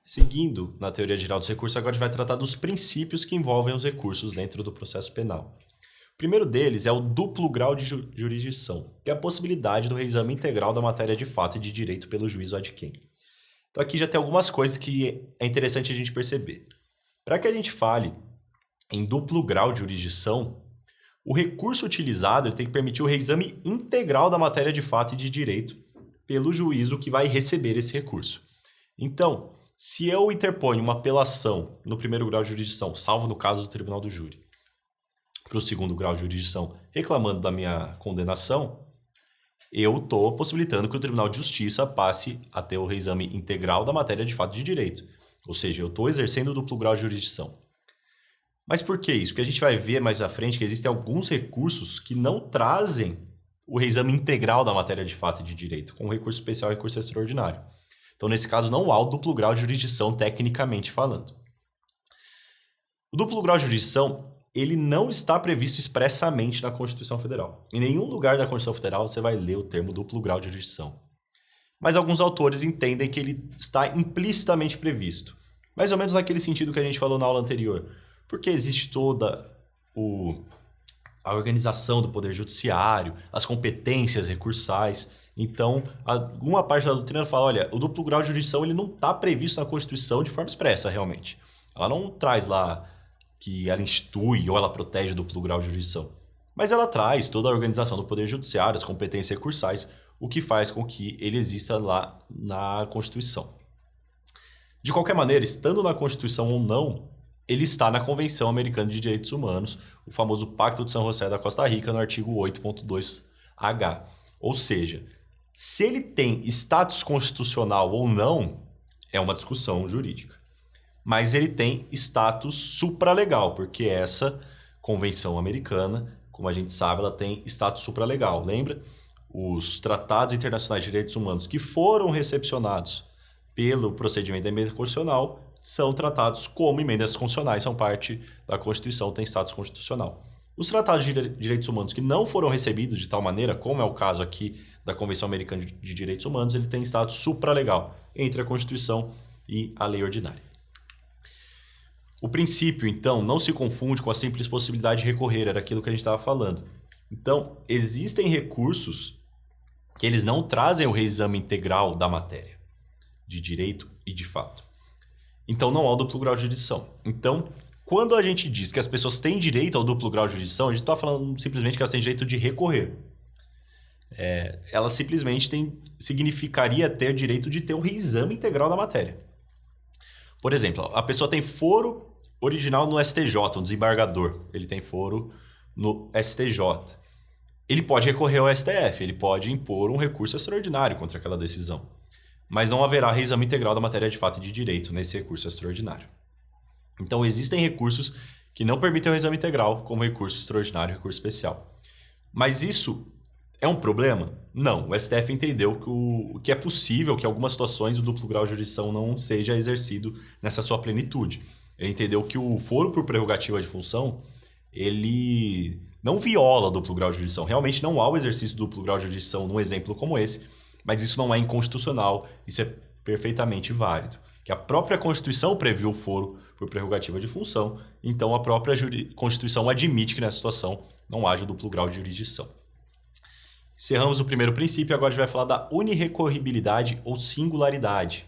Seguindo na teoria geral dos recursos, agora a gente vai tratar dos princípios que envolvem os recursos dentro do processo penal. O primeiro deles é o duplo grau de jurisdição, que é a possibilidade do reexame integral da matéria de fato e de direito pelo juiz ou ad quem. Então aqui já tem algumas coisas que é interessante a gente perceber. Para que a gente fale em duplo grau de jurisdição, o recurso utilizado tem que permitir o reexame integral da matéria de fato e de direito pelo juízo que vai receber esse recurso. Então, se eu interponho uma apelação no primeiro grau de jurisdição, salvo no caso do tribunal do júri, para o segundo grau de jurisdição, reclamando da minha condenação, eu estou possibilitando que o Tribunal de Justiça passe a ter o reexame integral da matéria de fato e de direito. Ou seja, eu estou exercendo o duplo grau de jurisdição. Mas por que isso? Porque a gente vai ver mais à frente que existem alguns recursos que não trazem o reexame integral da matéria de fato e de direito, como recurso especial e recurso extraordinário. Então, nesse caso, não há o duplo grau de jurisdição, tecnicamente falando. O duplo grau de jurisdição, ele não está previsto expressamente na Constituição Federal. Em nenhum lugar da Constituição Federal você vai ler o termo duplo grau de jurisdição. Mas alguns autores entendem que ele está implicitamente previsto. Mais ou menos naquele sentido que a gente falou na aula anterior. Porque existe toda a organização do Poder Judiciário, as competências recursais. Então, alguma parte da doutrina fala, olha, o duplo grau de jurisdição ele não está previsto na Constituição de forma expressa, realmente. Ela não traz lá que ela institui ou ela protege o duplo grau de jurisdição. Mas ela traz toda a organização do Poder Judiciário, as competências recursais, o que faz com que ele exista lá na Constituição. De qualquer maneira, estando na Constituição ou não, ele está na Convenção Americana de Direitos Humanos, o famoso Pacto de São José da Costa Rica, no artigo 8.2h. Ou seja, se ele tem status constitucional ou não, é uma discussão jurídica. Mas ele tem status supralegal, porque essa Convenção Americana, como a gente sabe, ela tem status supralegal. Lembra? Os tratados internacionais de direitos humanos que foram recepcionados pelo procedimento da emenda constitucional são tratados como emendas constitucionais, são parte da Constituição, tem status constitucional. Os tratados de direitos humanos que não foram recebidos de tal maneira, como é o caso aqui da Convenção Americana de Direitos Humanos, ele tem status supralegal entre a Constituição e a lei ordinária. O princípio, então, não se confunde com a simples possibilidade de recorrer, era aquilo que a gente estava falando. Então, existem recursos que eles não trazem o reexame integral da matéria, de direito e de fato. Então, não há o duplo grau de jurisdição. Então, quando a gente diz que as pessoas têm direito ao duplo grau de jurisdição, a gente está falando simplesmente que elas têm direito de recorrer. Ela simplesmente significaria ter direito de ter um reexame integral da matéria. Por exemplo, a pessoa tem foro original no STJ, um desembargador. Ele tem foro no STJ. Ele pode recorrer ao STF, ele pode impor um recurso extraordinário contra aquela decisão. Mas não haverá reexame integral da matéria de fato e de direito nesse recurso extraordinário. Então, existem recursos que não permitem o reexame integral, como recurso extraordinário e recurso especial. Mas isso é um problema? Não. O STF entendeu que é possível que em algumas situações o duplo grau de jurisdição não seja exercido nessa sua plenitude. Ele entendeu que o foro por prerrogativa de função, ele não viola o duplo grau de jurisdição. Realmente não há o exercício do duplo grau de jurisdição num exemplo como esse, mas isso não é inconstitucional, isso é perfeitamente válido. Que a própria Constituição previu o foro por prerrogativa de função, então a própria Constituição admite que nessa situação não haja o duplo grau de jurisdição. Encerramos o primeiro princípio e agora a gente vai falar da unirrecorribilidade ou singularidade.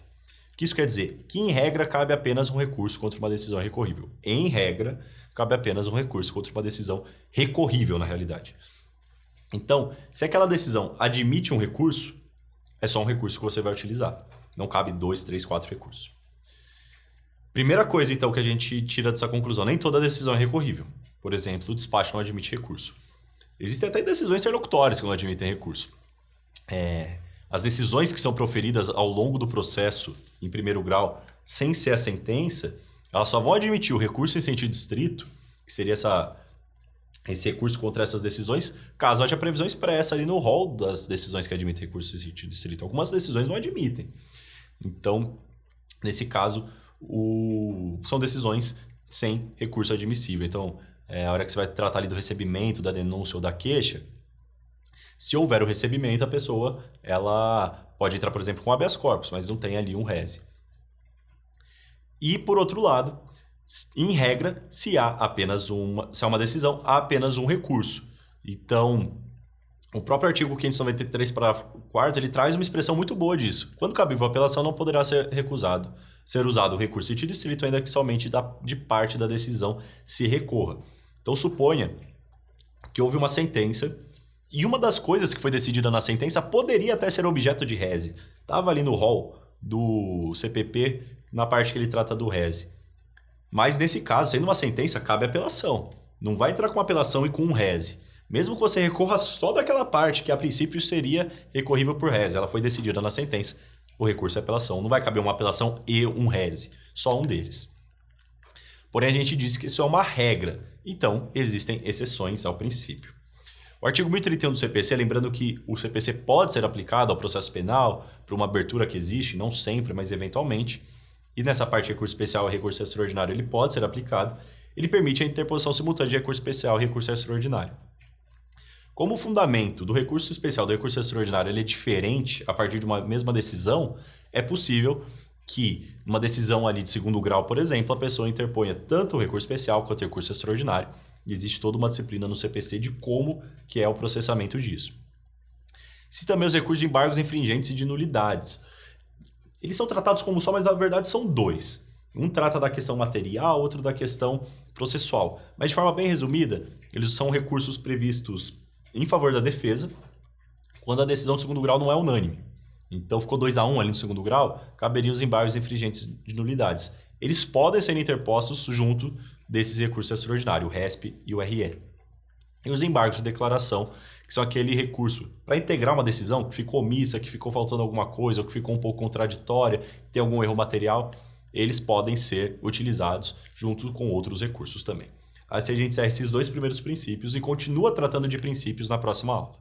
O que isso quer dizer? Que em regra cabe apenas um recurso contra uma decisão recorrível. Em regra, cabe apenas um recurso contra uma decisão recorrível na realidade. Então, se aquela decisão admite um recurso, é só um recurso que você vai utilizar. Não cabe 2, 3, 4 recursos. Primeira coisa, então, que a gente tira dessa conclusão. Nem toda decisão é recorrível. Por exemplo, o despacho não admite recurso. Existem até decisões interlocutórias que não admitem recurso. As decisões que são proferidas ao longo do processo, em primeiro grau, sem ser a sentença, elas só vão admitir o recurso em sentido estrito, que seria esse recurso contra essas decisões, caso haja previsão expressa ali no rol das decisões que admitem recurso em sentido estrito. Algumas decisões não admitem. Então, nesse caso, são decisões sem recurso admissível. Então, a hora que você vai tratar ali do recebimento, da denúncia ou da queixa, se houver o recebimento, a pessoa ela pode entrar, por exemplo, com habeas corpus, mas não tem ali um rese. E, por outro lado, em regra, se há uma decisão, há apenas um recurso. Então, o próprio artigo 593, parágrafo 4º, ele traz uma expressão muito boa disso. Quando cabível a apelação, não poderá ser usado o recurso itidistrito, ainda que somente de parte da decisão se recorra. Então, suponha que houve uma sentença e uma das coisas que foi decidida na sentença poderia até ser objeto de rese. Estava ali no rol do CPP, na parte que ele trata do rese. Mas, nesse caso, sendo uma sentença, cabe apelação. Não vai entrar com apelação e com um rese. Mesmo que você recorra só daquela parte que a princípio seria recorrível por rese, ela foi decidida na sentença, o recurso é apelação. Não vai caber uma apelação e um rese, só um deles. Porém, a gente disse que isso é uma regra, então existem exceções ao princípio. O artigo 1031 do CPC, lembrando que o CPC pode ser aplicado ao processo penal para uma abertura que existe, não sempre, mas eventualmente, e nessa parte de recurso especial e recurso extraordinário ele pode ser aplicado, ele permite a interposição simultânea de recurso especial e recurso extraordinário. Como o fundamento do recurso especial e do recurso extraordinário ele é diferente a partir de uma mesma decisão, é possível que, numa decisão ali de segundo grau, por exemplo, a pessoa interponha tanto o recurso especial quanto o recurso extraordinário. E existe toda uma disciplina no CPC de como que é o processamento disso. Existem também os recursos de embargos infringentes e de nulidades. Eles são tratados como só, mas na verdade são dois. Um trata da questão material, outro da questão processual. Mas de forma bem resumida, eles são recursos previstos em favor da defesa, quando a decisão de segundo grau não é unânime. Então ficou 2-1 ali no segundo grau, caberiam os embargos infringentes de nulidades. Eles podem ser interpostos junto desses recursos extraordinários, o RESP e o RE. E os embargos de declaração, que são aquele recurso para integrar uma decisão que ficou omissa, que ficou faltando alguma coisa, ou que ficou um pouco contraditória, que tem algum erro material, eles podem ser utilizados junto com outros recursos também. Assim a gente encerra esses dois primeiros princípios e continua tratando de princípios na próxima aula.